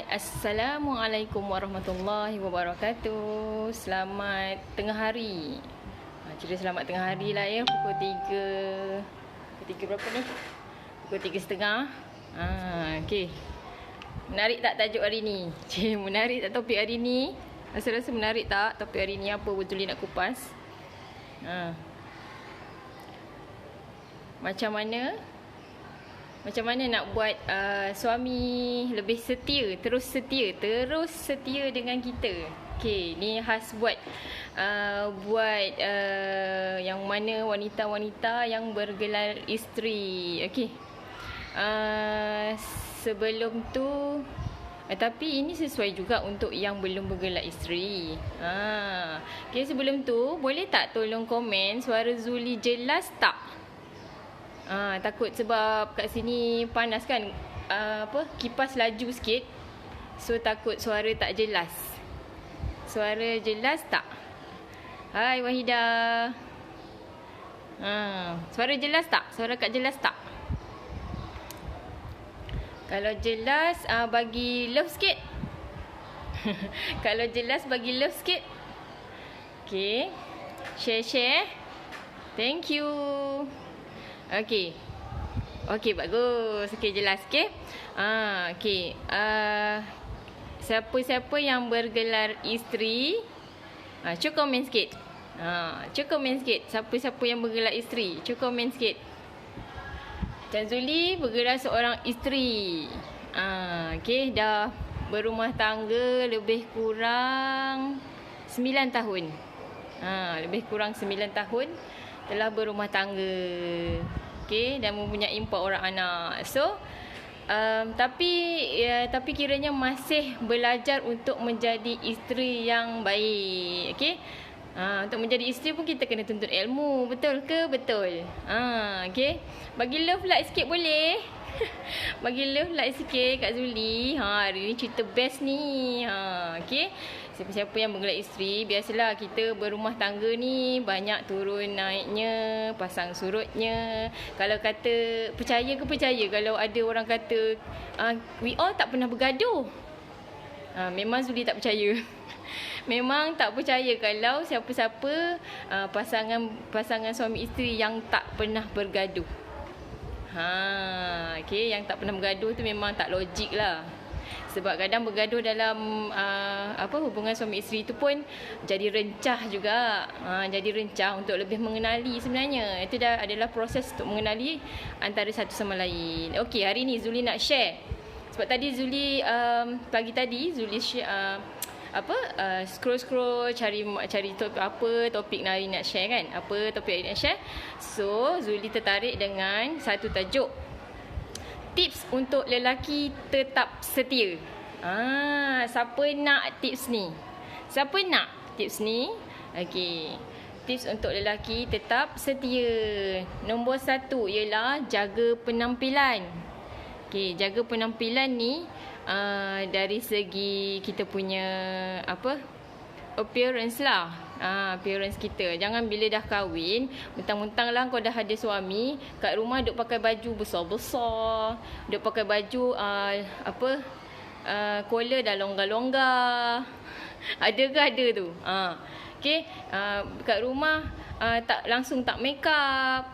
Assalamualaikum warahmatullahi wabarakatuh. Selamat tengah hari. Cerita selamat tengah hari lah ya. Pukul 3. Pukul 3 berapa ni? Pukul 3.30. Okey. Menarik tak tajuk hari ni? Menarik tak topik hari ni? Rasa-rasa menarik tak topik hari ni? Apa betul nak kupas? Macam mana nak buat suami lebih setia, terus setia dengan kita. Okey, ni khas buat yang mana wanita-wanita yang bergelar isteri. Okey. Sebelum tu tapi ini sesuai juga untuk yang belum bergelar isteri. Okey, sebelum tu boleh tak tolong komen suara Zuli jelas tak? Takut sebab kat sini panas kan, kipas laju sikit. So takut suara tak jelas. Suara jelas tak? Hai Wahidah. Suara jelas tak? Suara Kak jelas tak? Kalau jelas bagi love sikit. Kalau jelas bagi love sikit. Okay, share. Thank you. Okey, bagus. Okey, jelas. Okey. Okey. Siapa-siapa yang bergelar isteri, cuba komen sikit. Cuba komen sikit. Siapa-siapa yang bergelar isteri, cuba komen sikit. Cik Zuli bergelar seorang isteri. Okey, dah berumah tangga lebih kurang 9 tahun. Lebih kurang 9 tahun telah berumah tangga. Okey, dan mempunyai 4 orang anak. So tapi kiranya masih belajar untuk menjadi isteri yang baik. Okey. Untuk menjadi isteri pun kita kena tuntut ilmu. Betul ke? Betul. Okey. Bagi love like sikit boleh? Bagi love like sikit Kak Zuli. Hari ni cerita best ni. Okey. Siapa-siapa yang bergelar isteri, biasalah kita berumah tangga ni banyak turun naiknya, pasang surutnya. Kalau kata percaya ke percaya kalau ada orang kata we all tak pernah bergaduh. Memang Zuli tak percaya. Memang tak percaya kalau siapa-siapa pasangan suami isteri yang tak pernah bergaduh. Okey, yang tak pernah bergaduh tu memang tak logik lah. Sebab kadang bergaduh dalam hubungan suami isteri tu pun jadi rencah juga. Jadi rencah untuk lebih mengenali sebenarnya. Itu dah adalah proses untuk mengenali antara satu sama lain. Okey, hari ni Zuli nak share. Sebab tadi Zuli pagi tadi Zuli share scroll cari topik hari nak share kan. Apa topik hari nak share? So, Zuli tertarik dengan satu tajuk. Tips untuk lelaki tetap setia. Siapa nak tips ni? Siapa nak tips ni? Okey. Tips untuk lelaki tetap setia. Nombor 1 ialah jaga penampilan. Okey, jaga penampilan ni dari segi kita punya appearance lah. Appearance kita. Jangan bila dah kahwin mentang-mentang lah kau dah ada suami, kat rumah duk pakai baju besar-besar, duk pakai baju collar dah longgar-longgar. Ada ke? Ada tu. Okey, kat rumah tak make up.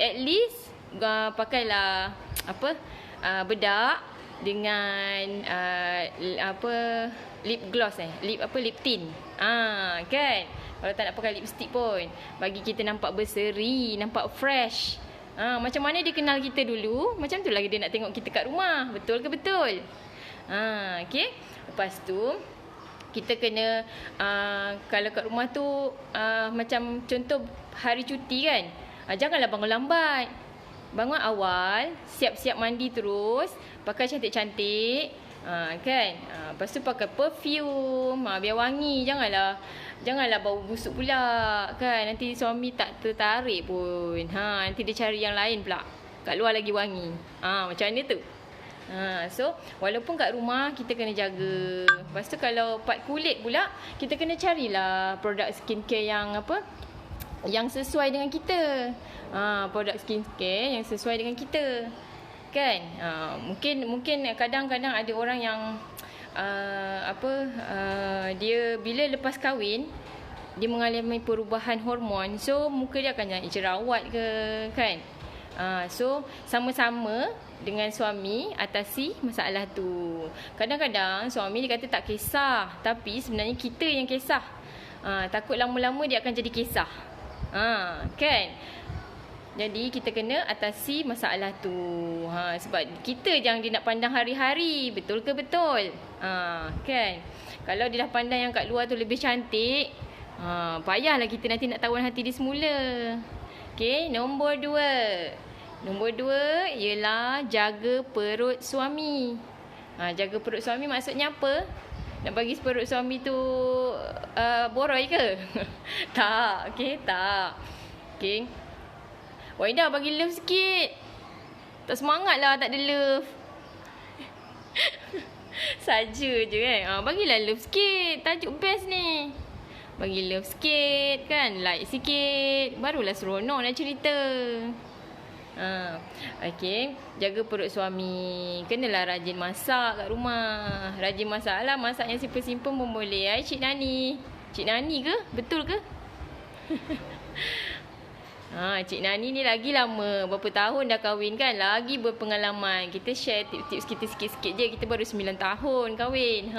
At least pakailah bedak dengan lip gloss lip tint. Kan? Kalau tak nak pakai lipstick pun, bagi kita nampak berseri, nampak fresh. Macam mana dia kenal kita dulu, macam tu lagi dia nak tengok kita kat rumah. Betul ke betul? Okey. Lepas tu kita kena kalau kat rumah tu macam contoh hari cuti kan, janganlah bangun lambat. Bangun awal, siap-siap mandi terus, pakai cantik-cantik, kan? Lepas tu pakai perfume, biar wangi. Janganlah bau busuk pula, kan? Nanti suami tak tertarik pun. Nanti dia cari yang lain pula. Kat luar lagi wangi. Macam mana tu? So, walaupun kat rumah kita kena jaga. Lepas tu kalau part kulit pula, kita kena carilah produk skincare yang sesuai dengan kita. Produk skincare yang sesuai dengan kita. Kan? Mungkin kadang-kadang ada orang yang dia bila lepas kahwin dia mengalami perubahan hormon, so muka dia akan jadi jerawat ke, kan? So sama-sama dengan suami atasi masalah tu. Kadang-kadang suami dia kata tak kisah, tapi sebenarnya kita yang kisah. Takut lama-lama dia akan jadi kisah. Kan? Jadi kita kena atasi masalah tu. Sebab kita yang dia nak pandang hari-hari, betul ke betul? Kan? Kalau dia dah pandang yang kat luar tu lebih cantik, payahlah kita nanti nak tawan hati dia semula. Okey, nombor 2. Nombor 2 ialah jaga perut suami. Jaga perut suami maksudnya apa? Nak bagi perut suami tu boroi ke? Tak, okey, tak. Okey. Waidah bagi love sikit. Tak semangat lah, tak ada love. Saja je kan. Bagilah love sikit. Tajuk best ni. Bagi love sikit kan. Like sikit. Barulah seronok nak cerita. Okay. Jaga perut suami. Kenalah rajin masak kat rumah. Rajin masak lah. Masak yang simple-simple pun boleh. Cik Nani. Cik Nani ke? Betul ke? Cik Nani ni lagi lama. Berapa tahun dah kahwin kan. Lagi berpengalaman. Kita share tips-tips kita sikit-sikit je. Kita baru 9 tahun kahwin.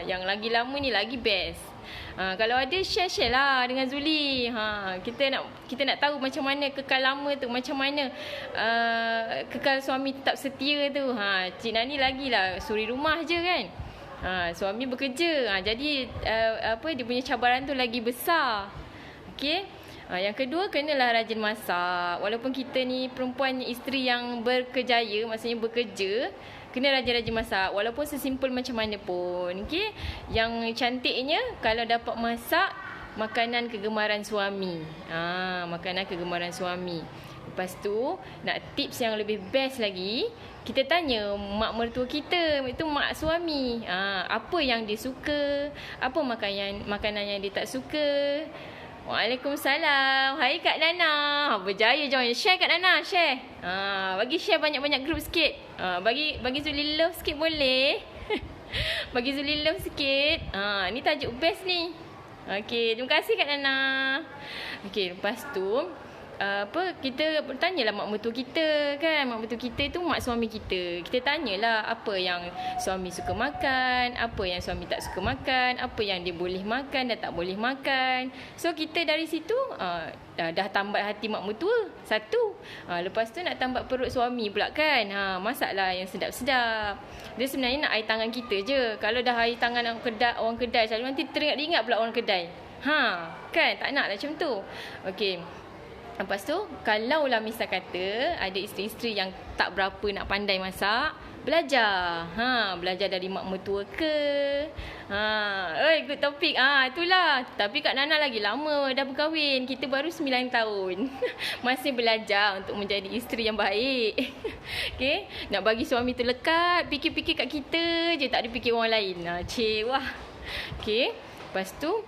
Yang lagi lama ni lagi best. Kalau ada share lah dengan Zuli. Kita nak tahu macam mana kekal lama tu. Macam mana kekal suami tetap setia tu. Cik Nani lagilah suri rumah je kan. Suami bekerja. Jadi dia punya cabaran tu lagi besar. Okey. Yang kedua, kenalah rajin masak. Walaupun kita ni perempuan isteri yang berkejaya, maksudnya bekerja, kena rajin-rajin masak. Walaupun sesimpel macam mana pun. Okay? Yang cantiknya, kalau dapat masak makanan kegemaran suami. Makanan kegemaran suami. Lepas tu, nak tips yang lebih best lagi, kita tanya mak mertua kita, itu mak suami. Apa yang dia suka, apa makanan yang dia tak suka. Waalaikumsalam. Hai Kak Nana. Berjaya join. Share Kak Nana, share. Bagi share banyak-banyak group sikit. Bagi Zuli love sikit boleh. Bagi Zuli love sikit. Ni tajuk best ni. Okey, terima kasih Kak Nana. Okey, lepas tu kita bertanyalah mak mertua kita kan. Mak mertua kita tu mak suami kita. Kita tanyalah apa yang suami suka makan, apa yang suami tak suka makan, apa yang dia boleh makan dan tak boleh makan. So kita dari situ dah tambat hati mak mertua. Satu. Lepas tu nak tambat perut suami pula kan. Masaklah yang sedap-sedap. Dia sebenarnya nak air tangan kita je. Kalau dah air tangan orang kedai selalu nanti teringat pula orang kedai. Kan tak nak lah macam tu. Okey. Lepas tu, kalaulah misal kata ada isteri-isteri yang tak berapa nak pandai masak, belajar. Belajar dari mak mertua ke. Good topik. Itulah. Tapi Kak Nana lagi lama dah berkahwin. Kita baru 9 tahun. Masih belajar untuk menjadi isteri yang baik. Okay. Nak bagi suami tu lekat, fikir-fikir kat kita je, tak ada fikir orang lain. Wah. Okay. Lepas tu,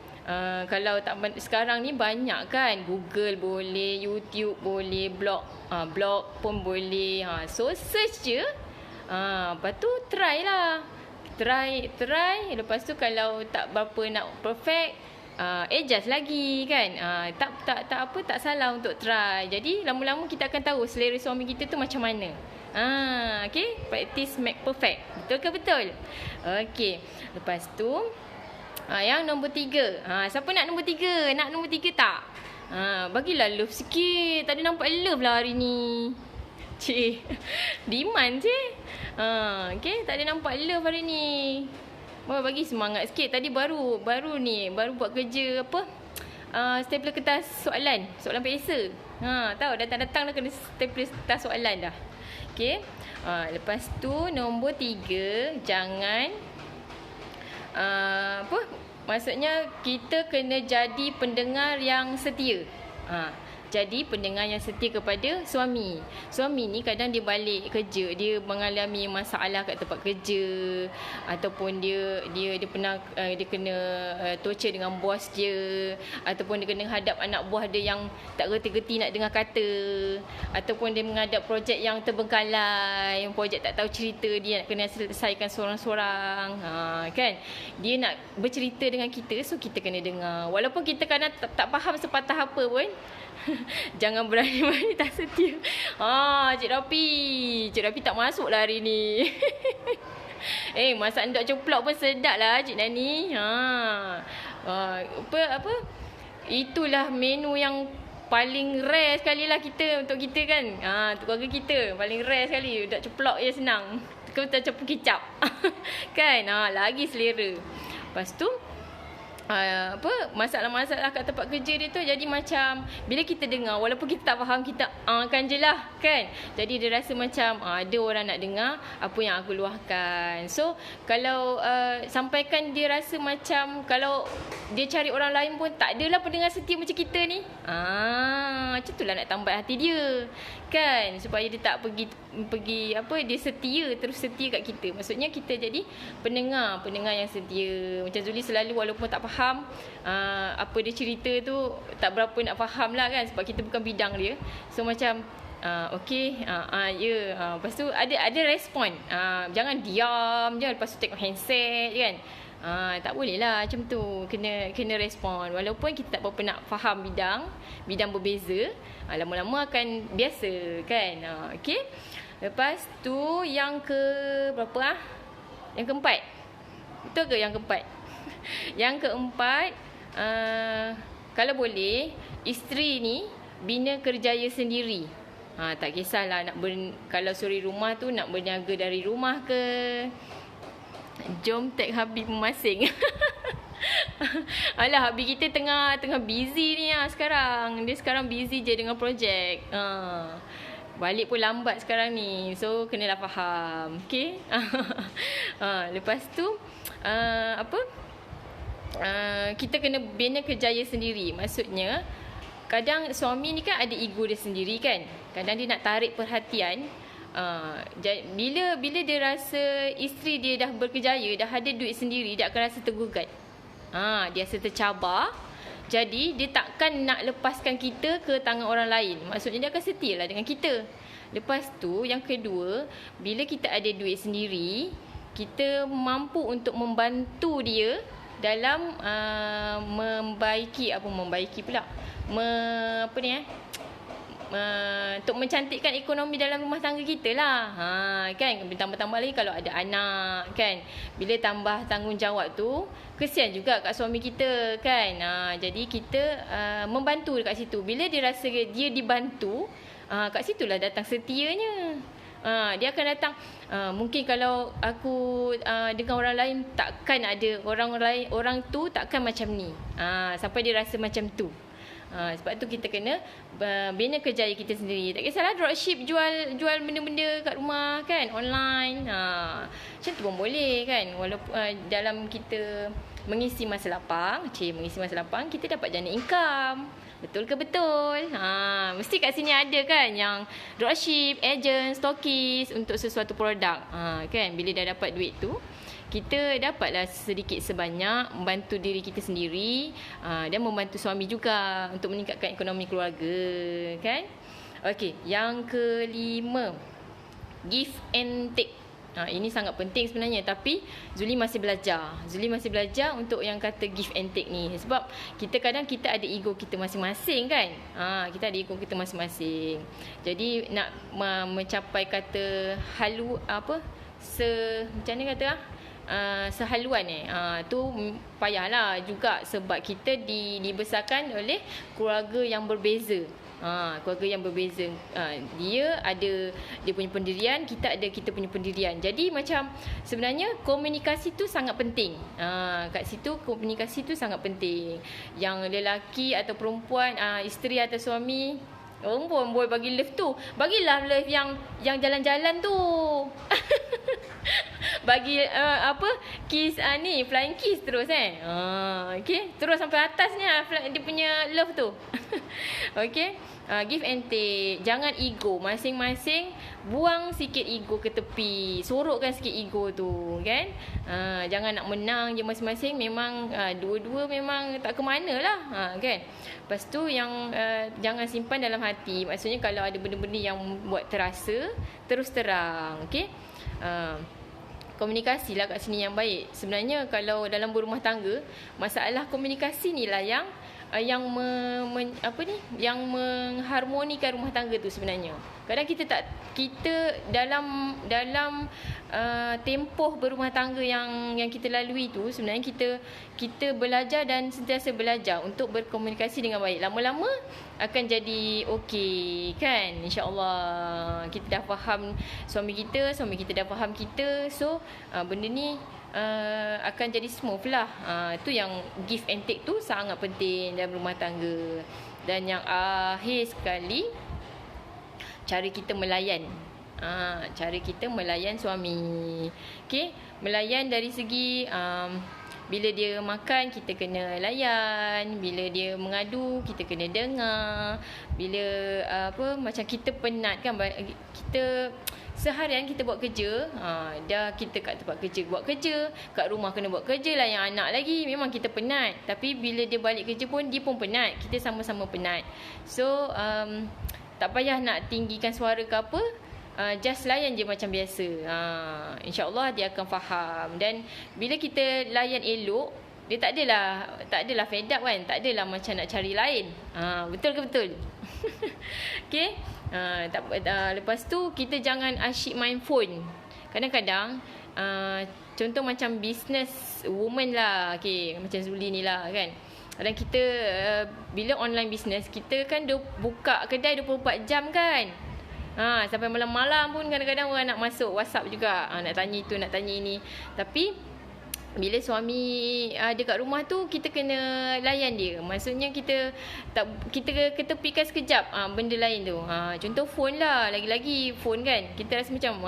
kalau tak sekarang ni banyak kan, Google boleh, YouTube boleh, blog pun boleh. So search je. Lepas tu try lah. Try. Lepas tu kalau tak berapa nak perfect, adjust lagi kan. Tak salah untuk try. Jadi lama-lama kita akan tahu selera suami kita tu macam mana. Okay. Practice make perfect. Betul ke betul? Okay. Lepas tu yang nombor 3. Siapa nak nombor 3? Nak nombor 3 tak? Bagilah love sikit. Tak ada nampak love lah hari ni. Cik, demand cik. Okay, tak ada nampak love hari ni. Bagi semangat sikit. Tadi baru buat kerja apa? Stapler kertas soalan PSA. Tahu datang-datang dah kena stapler kertas soalan dah. Okay. Lepas tu nombor 3, jangan maksudnya kita kena jadi pendengar yang setia. jadi pendengar yang setia kepada suami. Suami ni kadang dia balik kerja, dia mengalami masalah kat tempat kerja, ataupun dia pernah dia kena torture dengan bos dia, ataupun dia kena hadap anak buah dia yang tak reti-reti nak dengar kata, ataupun dia menghadap projek yang terbengkalai, projek tak tahu cerita, dia nak kena selesaikan seorang-seorang. Kan? Dia nak bercerita dengan kita, so kita kena dengar. Walaupun kita kadang tak faham sepatah apa pun, jangan berani-berani tak setia. Cik Rafi tak masuk lah hari ni. Masak endok ceplok pun sedap lah Cik Nani. Apa itulah menu yang paling rare sekali lah untuk kita kan. Untuk keluarga kita paling rare sekali. Endok ceplok je senang. Kita campur kicap. Kan? Lagi selera. Lepas tu masalah-masalah kat tempat kerja dia tu, jadi macam bila kita dengar, walaupun kita tak faham, kita kan je lah kan. Jadi dia rasa macam ada orang nak dengar apa yang aku luahkan. So kalau sampaikan, dia rasa macam kalau dia cari orang lain pun tak adalah pendengar setia macam kita ni. Macam tu lah nak tambah hati dia kan, supaya dia tak pergi dia setia, terus setia kat kita. Maksudnya kita jadi pendengar yang setia. Macam Zuli selalu, walaupun tak faham apa dia cerita tu, tak berapa nak faham lah kan, sebab kita bukan bidang dia. So macam okey, lepas tu ada respon. Jangan diam je lepas tu tengok handset kan. Tak boleh lah macam tu. Kena respon. Walaupun kita tak berapa nak faham bidang berbeza, lama-lama akan biasa kan. Okey. Lepas tu yang ke berapa Yang keempat. Betul ke yang keempat? Yang keempat, kalau boleh, isteri ni bina kerjaya sendiri. Tak kisahlah kalau suri rumah tu nak berniaga dari rumah ke. Jom tag Habib memasing. Alah, Habib kita tengah busy ni sekarang. Dia sekarang busy je dengan projek. Balik pun lambat sekarang ni. So kenalah faham. Okay. Lepas tu kita kena bina kerjaya sendiri. Maksudnya kadang suami ni kan ada ego dia sendiri kan. Kadang dia nak tarik perhatian. Bila dia rasa isteri dia dah berkejaya, dah ada duit sendiri, dia akan rasa tergugat. Dia rasa tercabar. Jadi dia takkan nak lepaskan kita ke tangan orang lain. Maksudnya dia akan setia lah dengan kita. Lepas tu yang kedua, bila kita ada duit sendiri, kita mampu untuk membantu dia dalam untuk mencantikkan ekonomi dalam rumah tangga kita lah. Kan, tambah-tambah lagi kalau ada anak kan. Bila tambah tanggungjawab tu, kesian juga kat suami kita kan. Jadi kita membantu dekat situ. Bila dia rasa dia dibantu, kat situlah datang setianya. Dia akan datang. Mungkin kalau aku dengan orang lain, takkan ada orang tu takkan macam ni. Sampai dia rasa macam tu. Sebab tu kita kena bina kerjaya kita sendiri. Tak kisahlah dropship, jual benda-benda kat rumah kan, online. Macam tu pun boleh kan. Walaupun dalam kita mengisi masa lapang, kita dapat jana income. Betul ke betul? Mesti kat sini ada kan yang dropship, agent, stokis untuk sesuatu produk. Kan, bila dah dapat duit tu, kita dapatlah sedikit sebanyak membantu diri kita sendiri dan membantu suami juga untuk meningkatkan ekonomi keluarga kan. Okey, yang kelima, give and take. Ini sangat penting sebenarnya, tapi Zuli masih belajar untuk yang kata give and take ni. Sebab kita ada ego kita masing-masing kan. Kita ada ego kita masing-masing. Jadi nak mencapai kata macam mana kata sehaluan tu payahlah juga, sebab kita dibesarkan oleh keluarga yang berbeza. Dia ada dia punya pendirian, kita ada kita punya pendirian. Jadi macam sebenarnya komunikasi tu sangat penting. Kat situ komunikasi tu sangat penting. Yang lelaki atau perempuan, isteri atau suami, perempuan boleh bagi love tu. Bagilah love yang jalan-jalan tu. Bagi kiss ni flying kiss terus okey, terus sampai atasnya dia punya love tu. Okey. Give and take. Jangan ego. Masing-masing buang sikit ego ke tepi. Sorokkan sikit ego tu, kan? Jangan nak menang je masing-masing. Memang dua-dua memang tak ke mana lah, kan? Lepas tu yang jangan simpan dalam hati. Maksudnya kalau ada benda-benda yang buat terasa, terus terang, okey? Komunikasi lah kat sini yang baik. Sebenarnya kalau dalam berumah tangga, masalah komunikasi ni lah yang yang mengharmonikan rumah tangga tu sebenarnya. Kadang kita dalam tempoh berumah tangga yang kita lalui tu, sebenarnya kita belajar dan sentiasa belajar untuk berkomunikasi dengan baik. Lama-lama akan jadi okey, kan? InsyaAllah kita dah faham suami kita dah faham kita. So benda ni akan jadi smooth lah. Tu yang give and take tu sangat penting dalam rumah tangga. Dan yang akhir sekali, cara kita melayan. Cara kita melayan suami. Okay, melayan dari segi bila dia makan, kita kena layan. Bila dia mengadu, kita kena dengar. Bila macam kita penat kan, kita seharian kita buat kerja, dah kita kat tempat kerja buat kerja, kat rumah kena buat kerja, layan anak lagi, memang kita penat. Tapi bila dia balik kerja pun, dia pun penat. Kita sama-sama penat. So tak payah nak tinggikan suara ke apa, just layan je macam biasa. InsyaAllah dia akan faham. Dan bila kita layan elok, dia tak adalah fed up kan, tak adalah macam nak cari lain. Betul ke betul? Okay. Lepas tu kita jangan asyik main phone. Kadang-kadang contoh macam business woman lah, okay, macam Zuli ni lah, kan. Kadang kita bila online business, kita kan buka kedai 24 jam kan. Sampai malam-malam pun kadang-kadang orang nak masuk WhatsApp juga, nak tanya itu, nak tanya ini. Tapi bila suami ada kat rumah tu, kita kena layan dia. Maksudnya kita ketepikan sekejap benda lain tu. Contoh phone lah, lagi-lagi phone kan. Kita rasa macam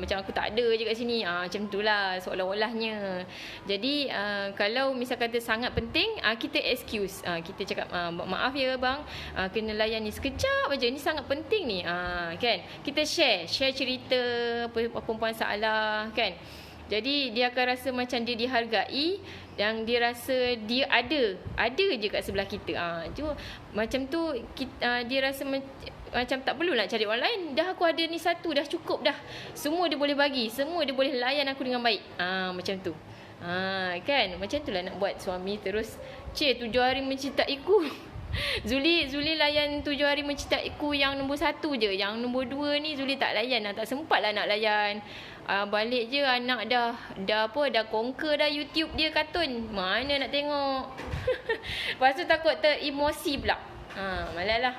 macam aku tak ada je kat sini. Macam tu lah seolah-olahnya. Jadi kalau misal kata sangat penting, kita excuse. Kita cakap maaf ya bang, kena layan ni sekejap aja. Ni sangat penting ni. Kan? Kita share cerita apa perempuan salah, kan. Jadi dia akan rasa macam dia dihargai, yang dia rasa dia ada je kat sebelah kita. Macam tu dia rasa macam tak perlu nak cari orang lain. Dah aku ada ni satu, dah cukup dah. Semua dia boleh bagi, semua dia boleh layan aku dengan baik. Macam tu. Kan? Macam tu lah nak buat suami terus. 7 hari mencintaiku. Zuli layan 7 hari mencintaiku yang nombor 1 je. Yang nombor 2 ni Zuli tak layan lah. Tak sempat lah nak layan. Balik je anak dah conquer dah YouTube dia kartun. Mana nak tengok. Lepas tu takut teremosi pula. Malah lah.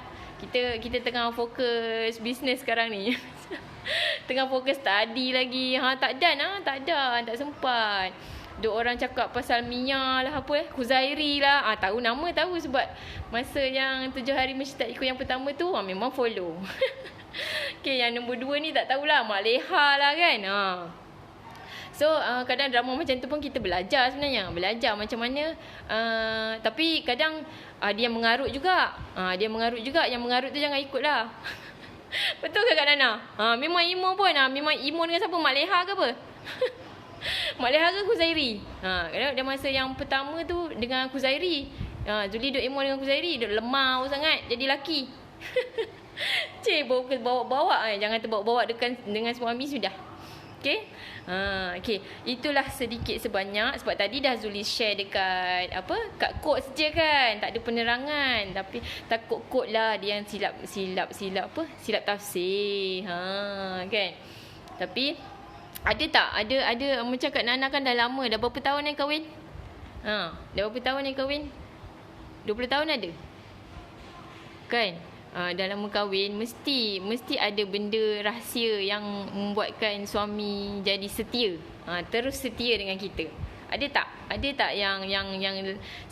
Kita tengah fokus bisnes sekarang ni. Tengah fokus study lagi. Tak sempat. Duk orang cakap pasal Mia lah, Khuzairi lah. Tahu nama tahu sebab masa yang 7 hari mencintaiku yang pertama tu memang follow. Okay, yang nombor 2 ni tak tahulah, Mak Leha lah kan. So kadang drama macam tu pun kita belajar sebenarnya. Belajar macam mana. Tapi kadang dia mengarut juga. Yang mengarut tu jangan ikut lah. Betul ke Kak Nana? Memang emo pun. Memang emo dengan siapa? Mak Leha ke apa? Mak Leha ke Khuzairi? Kadang dia masa yang pertama tu dengan Khuzairi. Zuli duk emo dengan Khuzairi. Duk lemah sangat jadi laki. Bawa-bawa. Jangan terbawa-bawa dengan suami sudah. Okay. Okay. Itulah sedikit sebanyak. Sebab tadi dah Zuli share dekat kat quotes je kan. Tak ada penerangan. Tapi takut quote lah dia yang silap tafsir. Kan. Tapi ada macam Kak Nana kan dah lama. Dah berapa tahun yang kahwin? Dah berapa tahun yang kahwin? 20 tahun ada? Kan? Dah lama kahwin, mesti ada benda rahsia yang membuatkan suami jadi setia. Terus setia dengan kita. Ada tak yang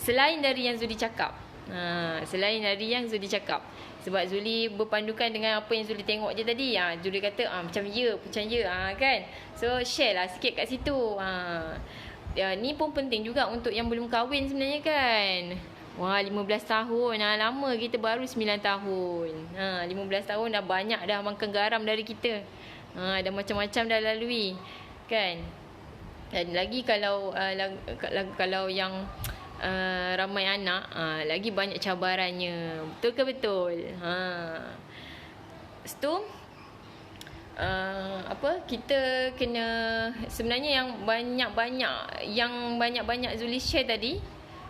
selain dari yang Zudi cakap? Sebab Zuli berpandukan dengan apa yang Zuli tengok je tadi. Zuli kata macam ya kan. So share lah sikit kat situ. Ni pun penting juga untuk yang belum kahwin sebenarnya kan. Wah, 15 tahun. Lama kita baru 9 tahun. 15 tahun dah banyak dah makan garam dari kita. Dah macam-macam dah lalui. Kan? Dan lagi kalau yang ramai anak, lagi banyak cabarannya. Betul ke betul? Lepas tu, kita kena, sebenarnya yang banyak-banyak Zuli share tadi,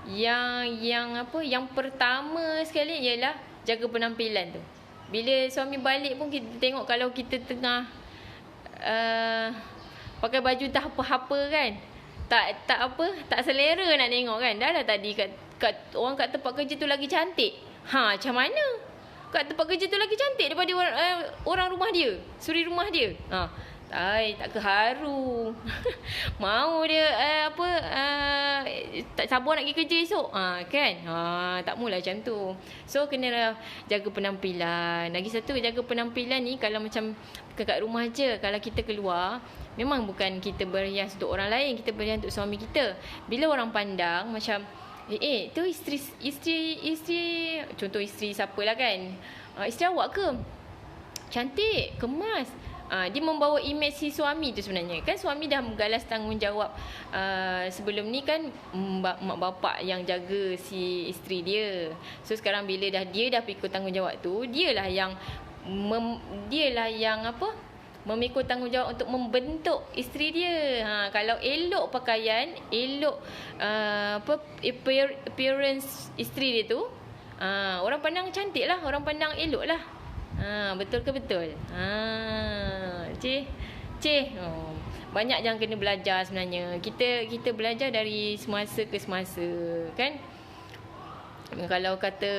yang pertama sekali ialah jaga penampilan tu. Bila suami balik pun kita tengok kalau kita tengah pakai baju tak apa-apa kan, tak selera nak tengok kan. Dah tadi kat orang kat tempat kerja tu lagi cantik. Macam mana kat tempat kerja tu lagi cantik daripada orang rumah dia, suri rumah dia? Tak keharu. Mau dia tak sabar nak pergi kerja esok. Kan? Tak mula macam tu. So kena jaga penampilan. Lagi satu, jaga penampilan ni kalau macam kat rumah je, kalau kita keluar, memang bukan kita berhias untuk orang lain, kita berhias untuk suami kita. Bila orang pandang macam tu isteri, contoh isteri siapalah kan, isteri awak ke? Cantik, kemas. Dia membawa imej si suami tu sebenarnya. Kan suami dah menggalas tanggungjawab sebelum ni kan, mak bapak yang jaga si isteri dia. So sekarang bila dia dah pikul tanggungjawab tu, dialah yang memikul tanggungjawab untuk membentuk isteri dia. Kalau elok pakaian, elok appearance isteri dia tu, orang pandang cantik lah, orang pandang elok lah. Betul ke betul? Banyak yang kena belajar sebenarnya. Kita belajar dari semasa ke semasa kan. Kalau kata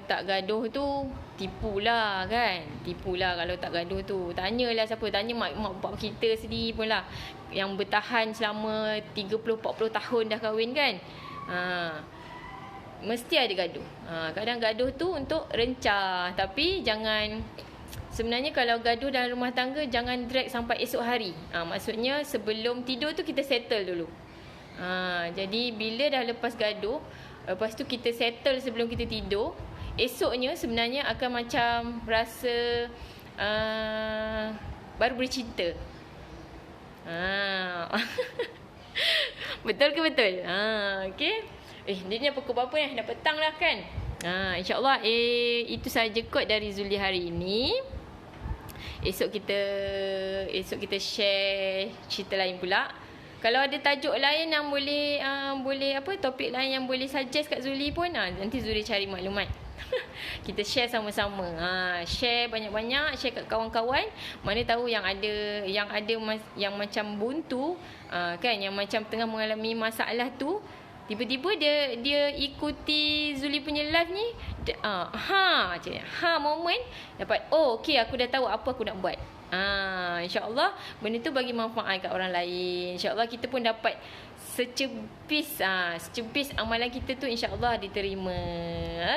tak gaduh tu, tipulah kan. Tipulah kalau tak gaduh tu. Tanyalah siapa, tanya mak bapak kita sendiri pun lah, yang bertahan selama 30-40 tahun dah kahwin kan. Mesti ada gaduh. Kadang gaduh tu untuk rencah. Tapi jangan, sebenarnya kalau gaduh dalam rumah tangga, jangan drag sampai esok hari. Maksudnya sebelum tidur tu kita settle dulu. Jadi bila dah lepas gaduh, lepas tu kita settle sebelum kita tidur, esoknya sebenarnya akan macam rasa baru bercinta. Betul ke betul? Okay. Dia ni pukul berapa ni? Dah petang dah kan? InsyaAllah itu saja kot dari Zuli hari ini. Esok kita share cerita lain pula. Kalau ada tajuk lain yang boleh topik lain yang boleh suggest kat Zuli pun, nanti Zuli cari maklumat. Kita share sama-sama. Share banyak-banyak, share kat kawan-kawan. Mana tahu yang macam buntu, kan, yang macam tengah mengalami masalah tu, tiba-tiba dia ikuti Zuli punya live ni, moment dapat, okey, aku dah tahu apa aku nak buat. InsyaAllah benda tu bagi manfaat kat orang lain. InsyaAllah kita pun dapat secepis amalan kita tu insyaAllah diterima.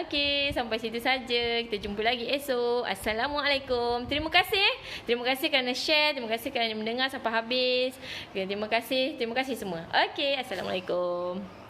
Okey, sampai situ saja. Kita jumpa lagi esok. Assalamualaikum. Terima kasih kerana share. Terima kasih kerana mendengar sampai habis. Terima kasih semua. Okey, Assalamualaikum.